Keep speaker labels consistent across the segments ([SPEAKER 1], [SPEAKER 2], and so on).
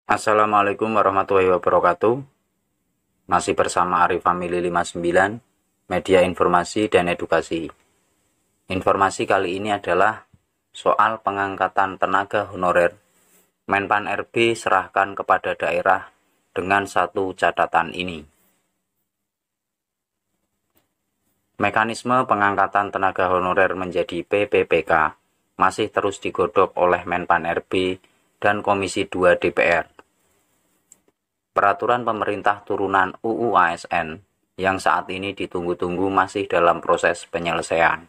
[SPEAKER 1] Assalamualaikum warahmatullahi wabarakatuh. Masih bersama Arif Family 59, media informasi dan edukasi. Informasi kali ini adalah soal pengangkatan tenaga honorer. Menpan RB serahkan kepada daerah dengan satu catatan ini. Mekanisme pengangkatan tenaga honorer menjadi PPPK masih terus digodok oleh Menpan RB dan Komisi 2 DPR. Peraturan pemerintah turunan UU ASN yang saat ini ditunggu-tunggu masih dalam proses penyelesaian.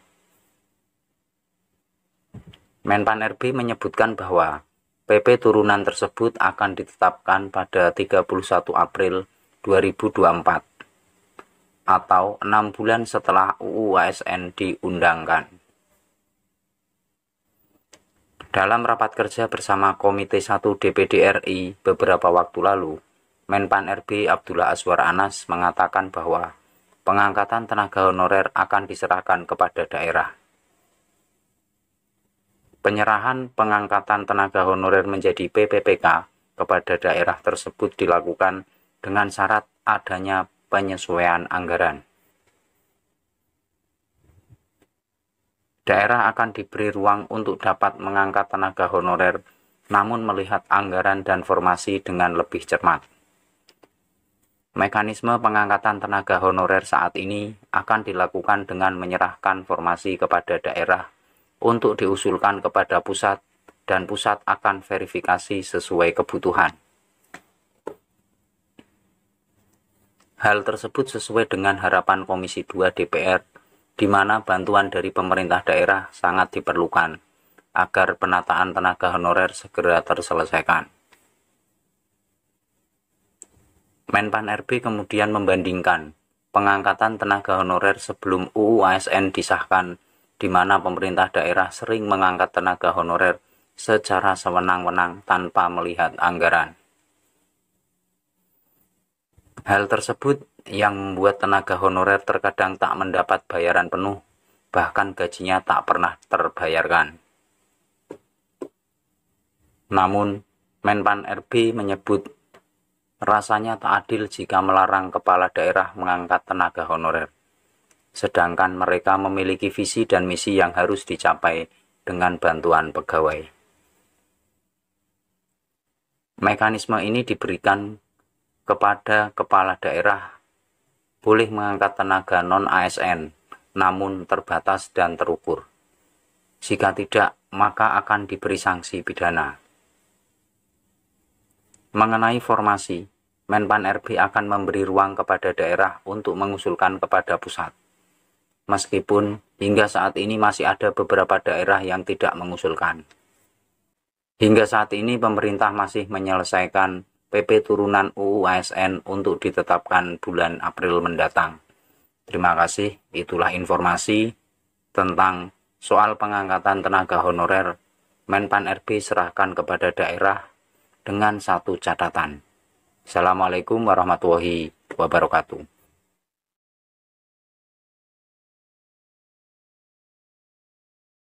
[SPEAKER 1] Menpan RB menyebutkan bahwa PP turunan tersebut akan ditetapkan pada 31 April 2024 atau 6 bulan setelah UU ASN diundangkan. Dalam rapat kerja bersama Komite 1 DPD RI beberapa waktu lalu, Menpan RB Abdullah Azwar Anas mengatakan bahwa pengangkatan tenaga honorer akan diserahkan kepada daerah. Penyerahan pengangkatan tenaga honorer menjadi PPPK kepada daerah tersebut dilakukan dengan syarat adanya penyesuaian anggaran. Daerah akan diberi ruang untuk dapat mengangkat tenaga honorer, namun melihat anggaran dan formasi dengan lebih cermat. Mekanisme pengangkatan tenaga honorer saat ini akan dilakukan dengan menyerahkan formasi kepada daerah untuk diusulkan kepada pusat, dan pusat akan verifikasi sesuai kebutuhan. Hal tersebut sesuai dengan harapan Komisi 2 DPR, di mana bantuan dari pemerintah daerah sangat diperlukan agar penataan tenaga honorer segera terselesaikan. Menpan RB kemudian membandingkan pengangkatan tenaga honorer sebelum UU ASN disahkan, di mana pemerintah daerah sering mengangkat tenaga honorer secara sewenang-wenang tanpa melihat anggaran. Hal tersebut yang membuat tenaga honorer terkadang tak mendapat bayaran penuh, bahkan gajinya tak pernah terbayarkan. Namun, Menpan RB menyebut rasanya tak adil jika melarang kepala daerah mengangkat tenaga honorer, sedangkan mereka memiliki visi dan misi yang harus dicapai dengan bantuan pegawai. Mekanisme ini diberikan kepada kepala daerah boleh mengangkat tenaga non-ASN, namun terbatas dan terukur. Jika tidak, maka akan diberi sanksi pidana. Mengenai formasi, Menpan RB akan memberi ruang kepada daerah untuk mengusulkan kepada pusat. Meskipun hingga saat ini masih ada beberapa daerah yang tidak mengusulkan. Hingga saat ini pemerintah masih menyelesaikan PP turunan UU ASN untuk ditetapkan bulan April mendatang. Terima kasih, itulah informasi tentang soal pengangkatan tenaga honorer. Menpan RB serahkan kepada daerah dengan satu catatan. Assalamualaikum warahmatullahi wabarakatuh.